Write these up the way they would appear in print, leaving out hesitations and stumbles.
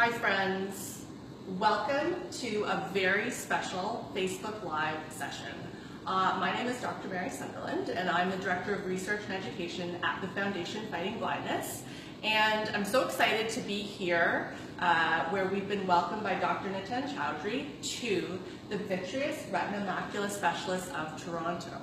Hi friends, welcome to a very special Facebook Live session. My name is Dr. Mary Sunderland and I'm the Director of Research and Education at the Foundation Fighting Blindness. And I'm so excited to be here where we've been welcomed by Dr. Choudhry to the Vitreous Retina Macula Specialists of Toronto.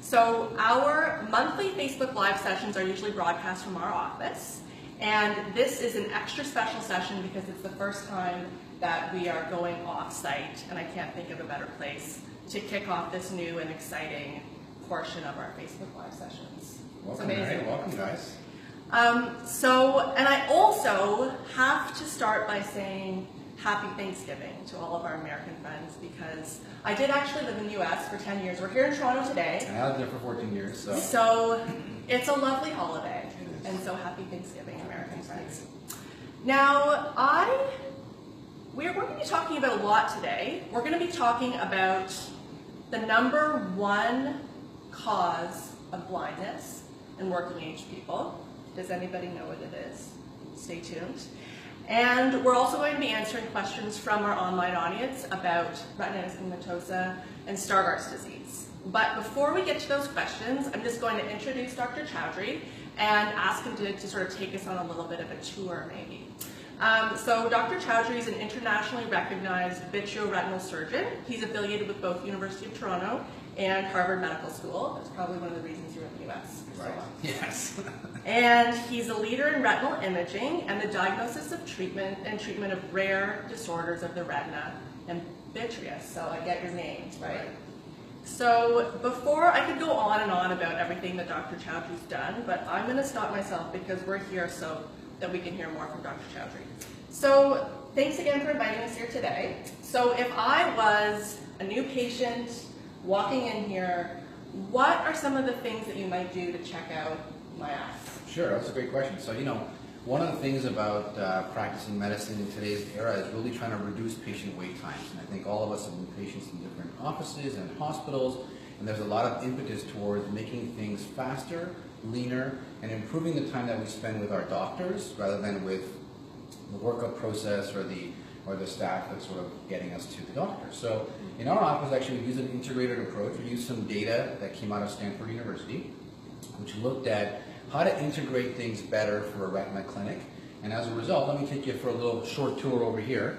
So our monthly Facebook Live sessions are usually broadcast from our office. And this is an extra special session because it's the first time that we are going off-site, and I can't think of a better place to kick off this new and exciting portion of our Facebook Live sessions. Welcome, Mary. Welcome, guys. And I also have to start by saying Happy Thanksgiving to all of our American friends, because I did actually live in the US for 10 years. We're here in Toronto today. And I lived there for 14 years, so. So it's a lovely holiday. And so happy Thanksgiving, American friends. Now, we're going to be talking about a lot today. We're going to be talking about the #1 cause of blindness in working age people. Does anybody know what it is? Stay tuned. And we're also going to be answering questions from our online audience about retinitis pigmentosa and Stargardt's disease. But before we get to those questions, I'm just going to introduce Dr. Choudhry and ask him to sort of take us on a little bit of a tour, maybe. So Dr. Choudhry is an internationally recognized vitreoretinal surgeon. He's affiliated with both University of Toronto and Harvard Medical School. That's probably one of the reasons you're in the US. Right. Yes. And he's a leader in retinal imaging and the diagnosis of treatment of rare disorders of the retina and vitreous. So I get your names, right? So before I could go on and on about everything that Dr. Choudhry's done, but I'm going to stop myself because we're here so that we can hear more from Dr. Choudhry. So thanks again for inviting us here today. So if I was a new patient walking in here, what are some of the things that you might do to check out my eyes? Sure, that's a great question. So, one of the things about practicing medicine in today's era is really trying to reduce patient wait times. And I think all of us have been patients in different offices and hospitals, and there's a lot of impetus towards making things faster, leaner, and improving the time that we spend with our doctors rather than with the workup process or the staff that's sort of getting us to the doctor. So in our office, actually, we use an integrated approach. We use some data that came out of Stanford University, which looked at how to integrate things better for a retina clinic. And as a result, let me take you for a little short tour over here.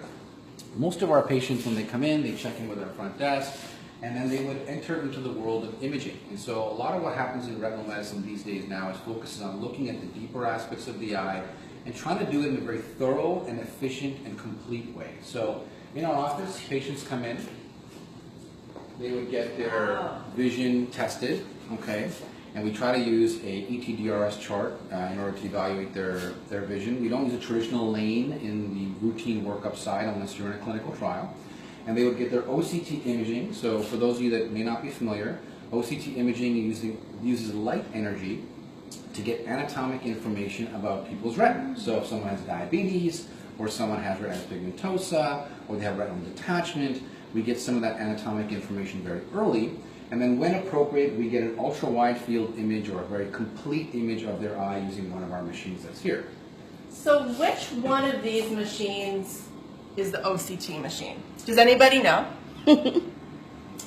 Most of our patients, when they come in, they check in with our front desk, and then they would enter into the world of imaging. And so a lot of what happens in retinal medicine these days now is focuses on looking at the deeper aspects of the eye and trying to do it in a very thorough and efficient and complete way. So in our office, patients come in, they would get their vision tested, okay? And we try to use a ETDRS chart in order to evaluate their vision. We don't use a traditional lane in the routine workup side unless you're in a clinical trial. And they would get their OCT imaging. So for those of you that may not be familiar, OCT imaging uses light energy to get anatomic information about people's retina. So if someone has diabetes, or someone has retinitis pigmentosa, or they have retinal detachment, we get some of that anatomic information very early. And then when appropriate, we get an ultra-wide field image or a very complete image of their eye using one of our machines that's here. So which one of these machines is the OCT machine? Does anybody know?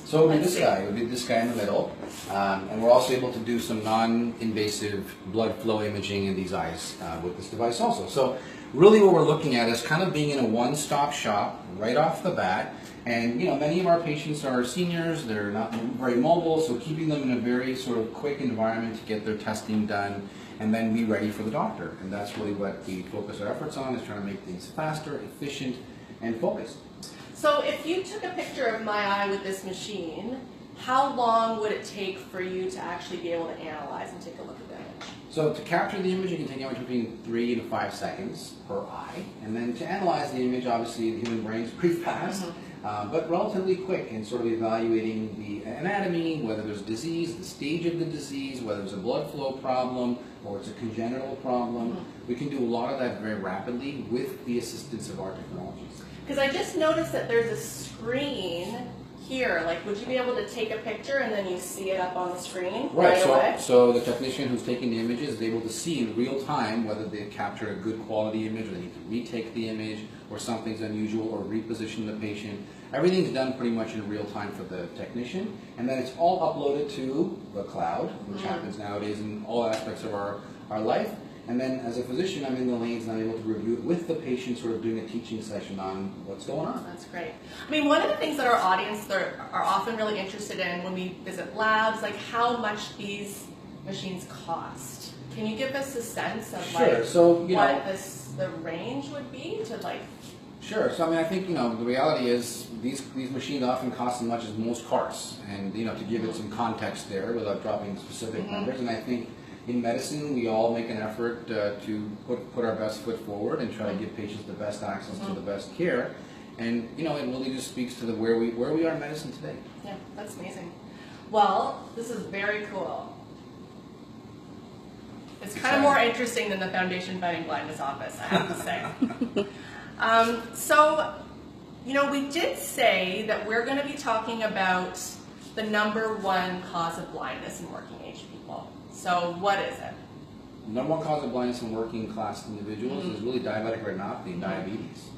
So it would be this guy. It would be this guy in the middle. And we're also able to do some non-invasive blood flow imaging in these eyes with this device also. So really what we're looking at is kind of being in a one-stop shop right off the bat. And many of our patients are seniors, they're not very mobile, so keeping them in a very sort of quick environment to get their testing done and then be ready for the doctor. And that's really what we focus our efforts on, is trying to make things faster, efficient, and focused. So if you took a picture of my eye with this machine, how long would it take for you to actually be able to analyze and take a look at the image? So to capture the image, it can take anywhere between 3 to 5 seconds per eye. And then to analyze the image, obviously the human brain is pretty fast. But relatively quick in sort of evaluating the anatomy, whether there's disease, the stage of the disease, whether it's a blood flow problem or it's a congenital problem. We can do a lot of that very rapidly with the assistance of our technologies. Because I just noticed that there's a screen here, like, would you be able to take a picture and then you see it up on the screen right so, away? so the technician who's taking the image is able to see in real time whether they captured a good quality image, or they need to retake the image, or something's unusual, or reposition the patient. Everything's done pretty much in real time for the technician, and then it's all uploaded to the cloud, which happens nowadays in all aspects of our life. And then as a physician, I'm in the lanes and I'm able to review it with the patient, sort of doing a teaching session on what's going on. That's great. I mean, one of the things that our audience are often really interested in when we visit labs, like how much these machines cost. Can you give us a sense of Sure. So, what the range would be to like? Sure. So I mean, I think the reality is these machines often cost as much as most cars, and to give it some context there without dropping specific numbers. And I think in medicine, we all make an effort to put our best foot forward and try to give patients the best access to the best care. And it really just speaks to where we are in medicine today. Yeah, that's amazing. Well, this is very cool. It's kind of more interesting than the Foundation Fighting Blindness office, I have to say. So, we did say that we're going to be talking about the #1 cause of blindness in working age people. So what is it? The number one cause of blindness in working class individuals is really diabetic retinopathy and diabetes.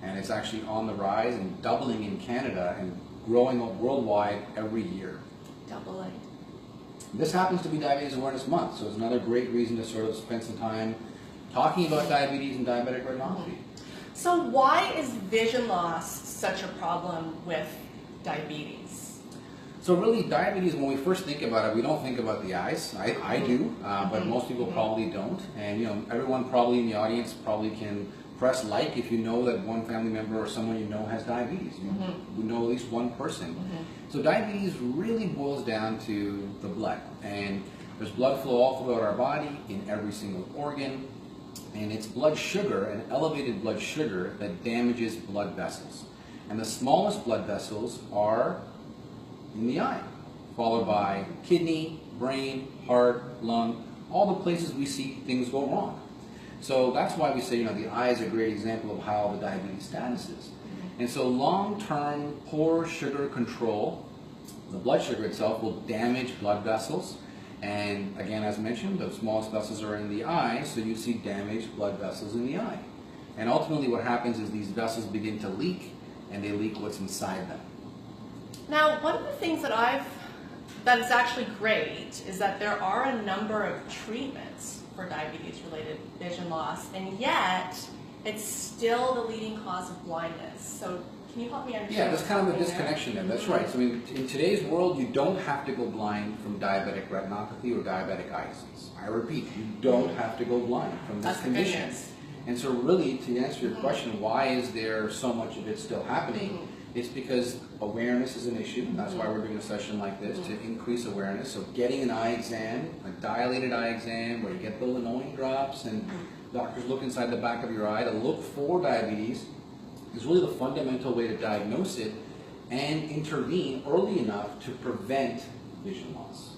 And it's actually on the rise and doubling in Canada and growing worldwide every year. Doubling. This happens to be Diabetes Awareness Month, so it's another great reason to sort of spend some time talking about diabetes and diabetic retinopathy. So why is vision loss such a problem with diabetes? So really, diabetes, when we first think about it, we don't think about the eyes. I do, but most people probably don't. And everyone probably in the audience probably can press like if you know that one family member or someone you know has diabetes. You know at least one person. So diabetes really boils down to the blood. And there's blood flow all throughout our body, in every single organ. And it's blood sugar, an elevated blood sugar, that damages blood vessels. And the smallest blood vessels are in the eye, followed by kidney, brain, heart, lung, all the places we see things go wrong. So that's why we say, the eye is a great example of how the diabetes status is. And so long-term poor sugar control, the blood sugar itself will damage blood vessels. And again, as mentioned, the smallest vessels are in the eye, so you see damaged blood vessels in the eye. And ultimately what happens is these vessels begin to leak, and they leak what's inside them. Now, one of the things that is actually great is that there are a number of treatments for diabetes-related vision loss, and yet it's still the leading cause of blindness. So can you help me understand? Yeah, there's kind of a disconnection there. That's right. So in today's world, you don't have to go blind from diabetic retinopathy or diabetic eye disease. I repeat, you don't have to go blind from this condition. And so really, to answer your question, why is there so much of it still happening? It's because awareness is an issue, and that's why we're doing a session like this, to increase awareness. So getting an eye exam, a dilated eye exam, where you get the linolene drops and doctors look inside the back of your eye to look for diabetes, is really the fundamental way to diagnose it and intervene early enough to prevent vision loss.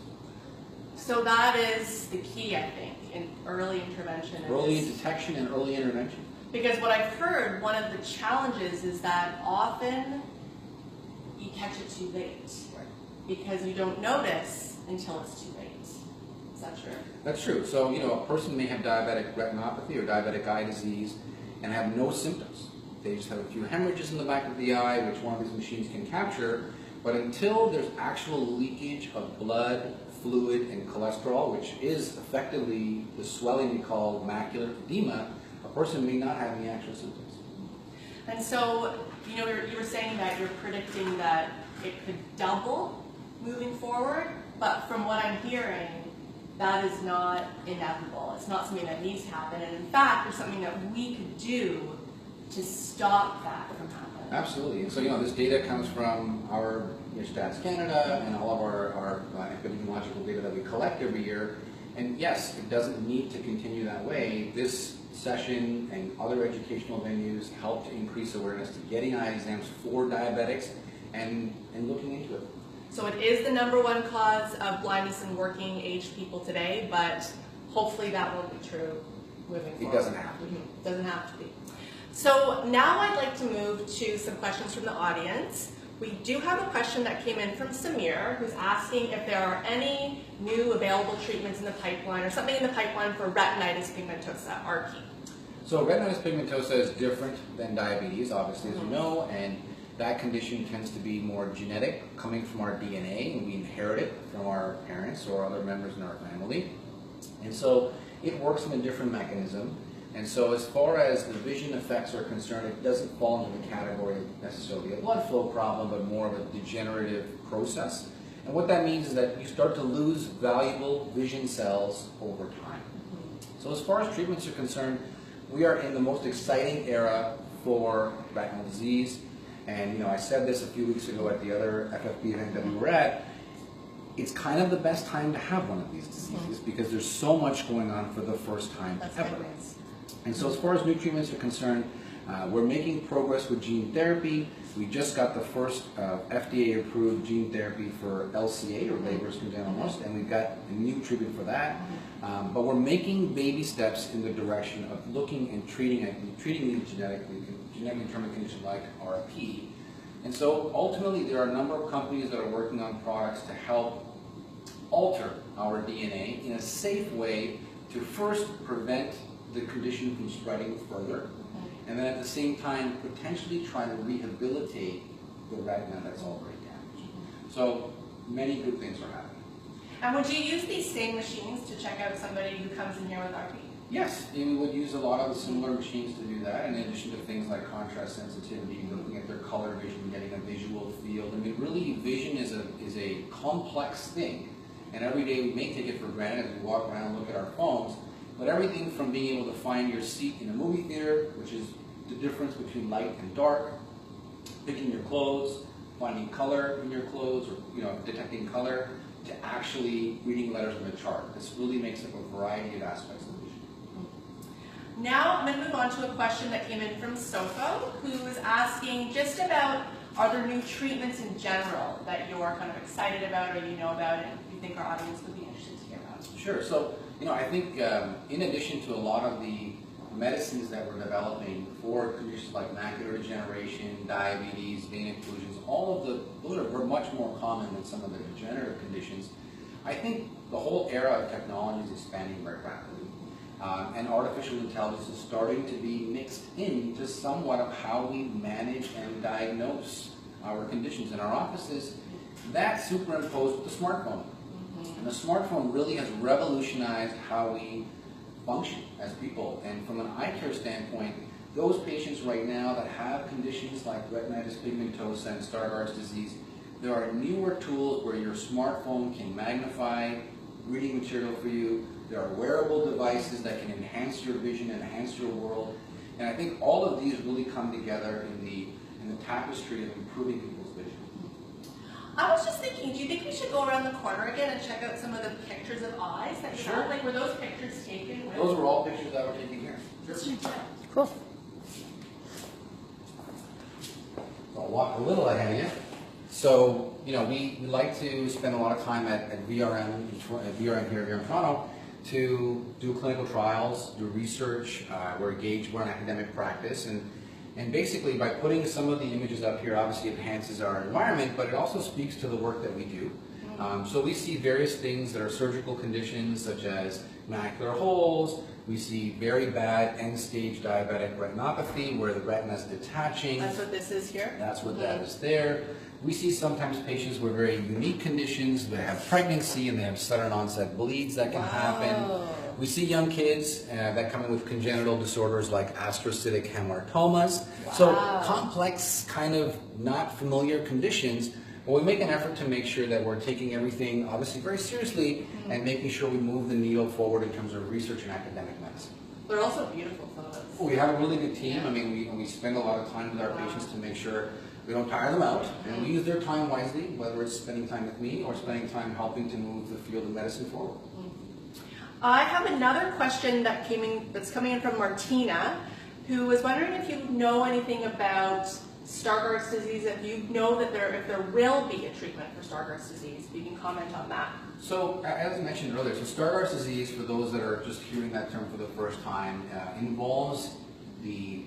So that is the key, I think, in early intervention. Early detection and early intervention. Because what I've heard, one of the challenges is that often you catch it too late. Right. Because you don't notice until it's too late. Is that true? That's true. So, a person may have diabetic retinopathy or diabetic eye disease and have no symptoms. They just have a few hemorrhages in the back of the eye, which one of these machines can capture. But until there's actual leakage of blood, fluid, and cholesterol, which is effectively the swelling we call macular edema, a person may not have any actual symptoms. And so, you were saying that you're predicting that it could double moving forward, but from what I'm hearing, that is not inevitable. It's not something that needs to happen, and in fact, there's something that we could do to stop that from happening. Absolutely. And so, this data comes from our Stats Canada and all of our epidemiological data that we collect every year. And yes, it doesn't need to continue that way. This session and other educational venues help to increase awareness to getting eye exams for diabetics and looking into it. So it is the #1 cause of blindness in working age people today, but hopefully that won't be true moving forward. It doesn't have to be. Doesn't have to be. So now I'd like to move to some questions from the audience. We do have a question that came in from Samir, who's asking if there are any new available treatments in the pipeline or something in the pipeline for retinitis pigmentosa, RP. So retinitis pigmentosa is different than diabetes, obviously, as you know, and that condition tends to be more genetic, coming from our DNA, and we inherit it from our parents or other members in our family. And so it works in a different mechanism. And so as far as the vision effects are concerned, it doesn't fall into the category of necessarily a blood flow problem, but more of a degenerative process. And what that means is that you start to lose valuable vision cells over time. So as far as treatments are concerned, we are in the most exciting era for retinal disease. And I said this a few weeks ago at the other FFB event that we were at. It's kind of the best time to have one of these diseases because there's so much going on for the first time ever. And so as far as new treatments are concerned, we're making progress with gene therapy. We just got the first FDA-approved gene therapy for LCA, or Leber's congenital amaurosis, and we've got a new treatment for that. But we're making baby steps in the direction of looking and treating these genetically determined conditions like RP. And so ultimately, there are a number of companies that are working on products to help alter our DNA in a safe way to first prevent the condition from spreading further, and then at the same time potentially try to rehabilitate the retina that's already damaged. So many good things are happening. And would you use these same machines to check out somebody who comes in here with RP? Yes, we would use a lot of the similar machines to do that, in addition to things like contrast sensitivity, looking at their color vision, getting a visual field. I mean, really, vision is a complex thing, and every day we may take it for granted as we walk around and look at our phones. But everything from being able to find your seat in a movie theater, which is the difference between light and dark, picking your clothes, finding color in your clothes, or detecting color, to actually reading letters on a chart. This really makes up a variety of aspects of vision. Now I'm going to move on to a question that came in from Sofo, who is asking just about, are there new treatments in general that you're kind of excited about or you know about and you think our audience would be interested to hear about? Sure. So, I think in addition to a lot of the medicines that we're developing for conditions like macular degeneration, diabetes, vein occlusions, those are much more common than some of the degenerative conditions. I think the whole era of technology is expanding very rapidly. And artificial intelligence is starting to be mixed into somewhat of how we manage and diagnose our conditions in our offices. That's superimposed with the smartphone. And the smartphone really has revolutionized how we function as people. And from an eye care standpoint, those patients right now that have conditions like retinitis pigmentosa and Stargardt's disease, there are newer tools where your smartphone can magnify reading material for you. There are wearable devices that can enhance your vision, enhance your world. And I think all of these really come together in the tapestry of improving people's vision. I was just thinking, do you think we should go around the corner again and check out some of the pictures of eyes that you have? Like, were those pictures taken with? Those were all pictures that were taken here. Let's check it out. Cool. So I'll walk a little ahead of you. So, we like to spend a lot of time at VRM here in Toronto to do clinical trials, do research. We're engaged, we're in academic practice, and basically by putting some of the images up here, obviously it enhances our environment, but it also speaks to the work that we do. So we see various things that are surgical conditions such as macular holes. We see very bad end-stage diabetic retinopathy where the retina is detaching. That's what this is here? That's what that is there. We see sometimes patients with very unique conditions. They have pregnancy and they have sudden onset bleeds that can happen. We see young kids that come in with congenital disorders like astrocytic hamartomas. So complex, kind of not familiar conditions. But we make an effort to make sure that we're taking everything obviously very seriously and making sure we move the needle forward in terms of research and academic medicine. They're also beautiful photos. We have a really good team. I mean, we spend a lot of time with our patients to make sure we don't tire them out, and we use their time wisely, whether it's spending time with me or spending time helping to move the field of medicine forward. I have another question that's coming in from Martina, who was wondering if you know anything about Stargardt's disease, if you know that if there will be a treatment for Stargardt's disease, if you can comment on that. So, as I mentioned earlier, so Stargardt's disease, for those that are just hearing that term for the first time, involves the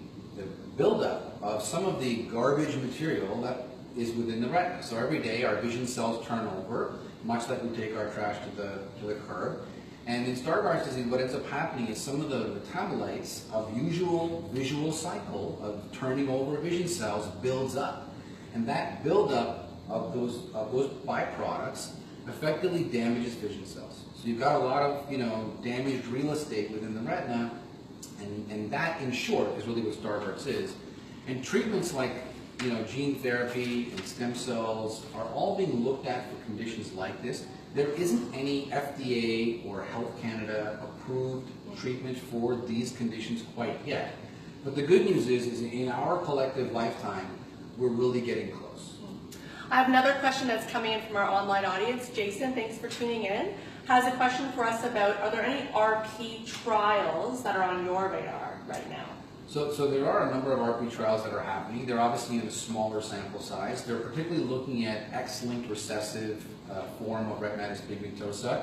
buildup of some of the garbage material that is within the retina. So every day our vision cells turn over, much like we take our trash to the curb. And in Stargardt's disease, what ends up happening is some of the metabolites of usual visual cycle of turning over vision cells builds up. And that buildup of those byproducts effectively damages vision cells. So you've got a lot of damaged real estate within the retina, and that, in short, is really what Stargardt's is. And treatments like gene therapy and stem cells are all being looked at for conditions like this. There isn't any FDA or Health Canada approved treatment for these conditions quite yet. But the good news is in our collective lifetime, we're really getting close. I have another question that's coming in from our online audience. Jason, thanks for tuning in, has a question for us about, are there any RP trials that are on your radar right now? So there are a number of RP trials that are happening. They're obviously in a smaller sample size. They're particularly looking at X-linked recessive form of retinitis pigmentosa.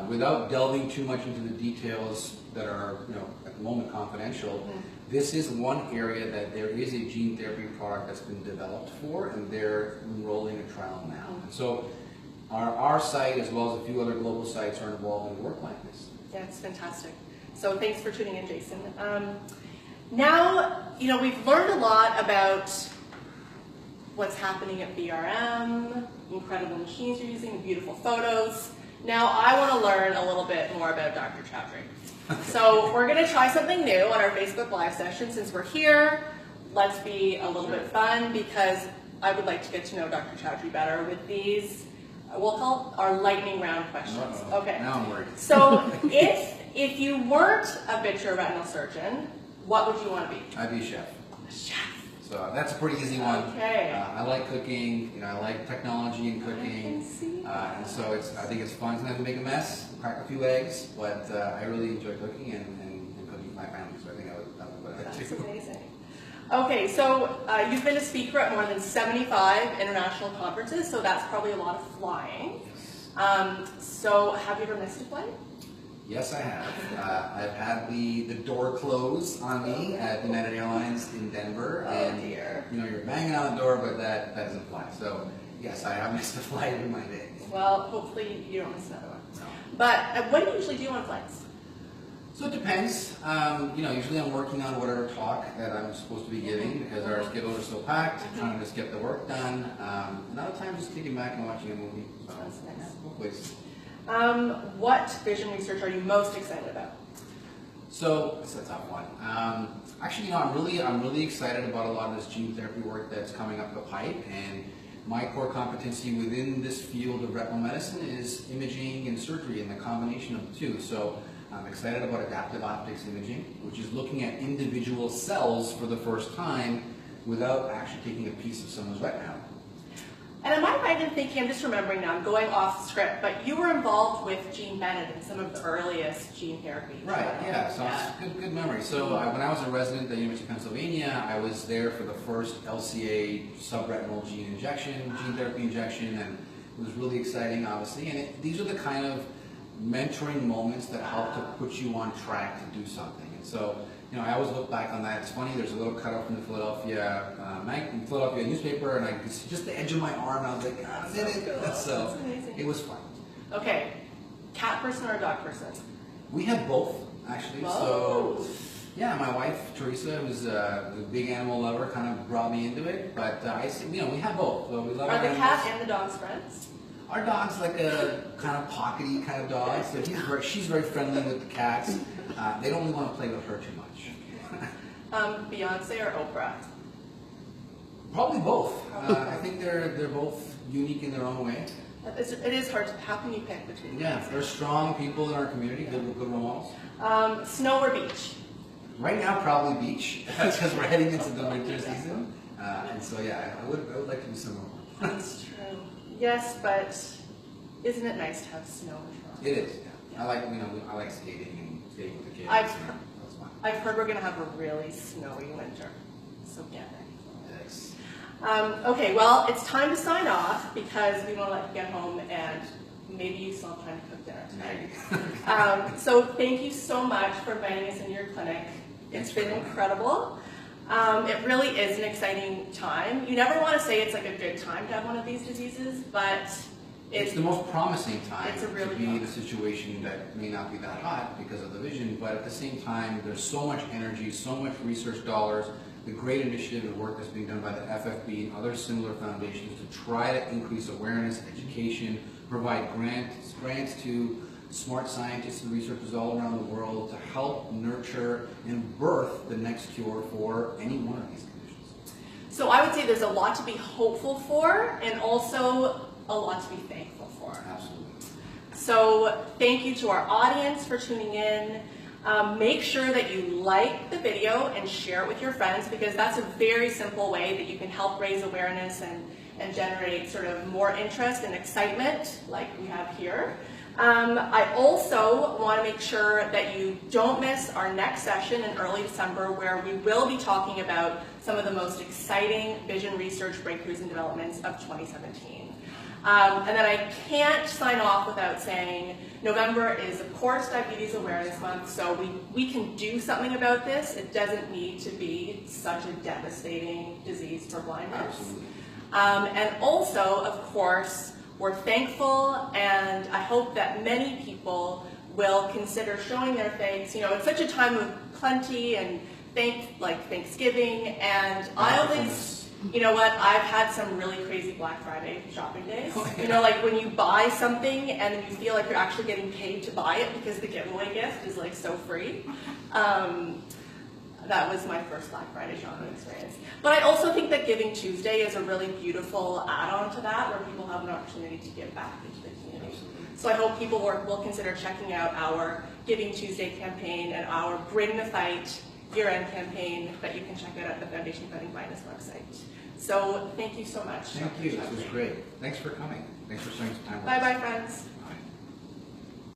Without delving too much into the details that are at the moment confidential, this is one area that there is a gene therapy product that's been developed for, and they're enrolling a trial now. And so our site, as well as a few other global sites, are involved in work like this. Yeah, it's fantastic. So thanks for tuning in, Jason. Now, we've learned a lot about what's happening at BRM, incredible machines you're using, beautiful photos. Now, I want to learn a little bit more about Dr. Choudhry. So we're going to try something new on our Facebook Live session. Since we're here, let's be a little bit fun, because I would like to get to know Dr. Choudhry better with these, we'll call our lightning round questions. Okay. Now I'm worried. So if you weren't a vitreoretinal surgeon, what would you want to be? I'd be a chef. A chef. So that's a pretty easy one. Okay. I like cooking. I like technology and cooking. I can see that. And so I think it's fun sometimes to make a mess, crack a few eggs, but I really enjoy cooking and cooking with my family. So I think that would be what I'd do. That's amazing. Okay, so you've been a speaker at more than 75 international conferences, so that's probably a lot of flying. So have you ever missed a flight? Yes, I have. I've had the door close on me at United Airlines in Denver, and dear. You're banging on the door, but that doesn't fly. So yes, I have missed a flight in my day. Well, hopefully you don't miss another one. No. But what do you usually do on flights? So it depends. Usually I'm working on whatever talk that I'm supposed to be giving, because our schedules are so packed, trying to just get the work done. And other times just kicking back and watching a movie. So That's nice. both ways. What vision research are you most excited about? So it's a tough one. Actually, I'm really excited about a lot of this gene therapy work that's coming up the pipe, and my core competency within this field of retinal medicine is imaging and surgery, and the combination of the two. So I'm excited about adaptive optics imaging, which is looking at individual cells for the first time without actually taking a piece of someone's retina out. And am I right in thinking, I'm just remembering now, I'm going off script, but you were involved with Gene Bennett in some of the earliest gene therapy. Right, yeah, so it's good memory. So when I was a resident at the University of Pennsylvania, I was there for the first LCA subretinal gene therapy injection, and it was really exciting, obviously. And these are the kind of mentoring moments that help to put you on track to do something. And so, I always look back on that. It's funny, there's a little cutout from the Philadelphia newspaper, and I could see just the edge of my arm, and I was like, I did it. Cool. So That's it was fun. Okay, cat person or dog person? We have both, actually. Whoa. So, yeah, my wife, Teresa, who's a big animal lover, kind of brought me into it. But we have both. So we love Are our the animals. cat and the dog's friends? Our dog's like a kind of pockety kind of dog, so she's very friendly with the cats. They don't really want to play with her too much. Beyonce or Oprah? Probably both. I think they're both unique in their own way. It is hard. How can you pick between them? Yeah, they're strong people in our community, good role models. Snow or beach? Right now, probably beach, because we're heading into the winter season. And so, yeah, I would like to do some more. That's true. Yes, but isn't it nice to have snow in Toronto? It is. Yeah. I like skating and skating with the kids. I've That's fun. heard we're going to have a really snowy winter, so get ready. Yes. Okay, well, it's time to sign off because we want to let you get home and maybe you still have time to cook dinner tonight. So thank you so much for inviting us into your clinic. It's been incredible. It really is an exciting time. You never want to say it's like a good time to have one of these diseases, but it's the most promising time to be in a situation that may not be that hot because of the vision, but at the same time, there's so much energy, so much research dollars, the great initiative and work that's being done by the FFB and other similar foundations to try to increase awareness, education, provide grants to smart scientists and researchers all around the world to help nurture and birth the next cure for any one of these conditions. So I would say there's a lot to be hopeful for and also a lot to be thankful for. Absolutely. So thank you to our audience for tuning in. Make sure that you like the video and share it with your friends, because that's a very simple way that you can help raise awareness and generate sort of more interest and excitement like we have here. I also want to make sure that you don't miss our next session in early December, where we will be talking about some of the most exciting vision research breakthroughs and developments of 2017. And then I can't sign off without saying November is, of course, Diabetes Awareness Month, so we can do something about this. It doesn't need to be such a devastating disease for blindness. Absolutely. And also, of course, we're thankful, and I hope that many people will consider showing their thanks. You know, it's such a time of plenty and like Thanksgiving, and I always, you know what, I've had some really crazy Black Friday shopping days. Oh, yeah. You know, like when you buy something and then you feel like you're actually getting paid to buy it because the giveaway gift is like so free. That was my first Black Friday shopping experience. But I also think that Giving Tuesday is a really beautiful add-on to that, where people have an opportunity to give back into the community. So I hope people will consider checking out our Giving Tuesday campaign and our Bring the Fight year-end campaign that you can check out at the Foundation Fighting Blindness website. So thank you so much. Thank you. This was great. Thanks for coming. Thanks for spending some time with us. Bye-bye, friends.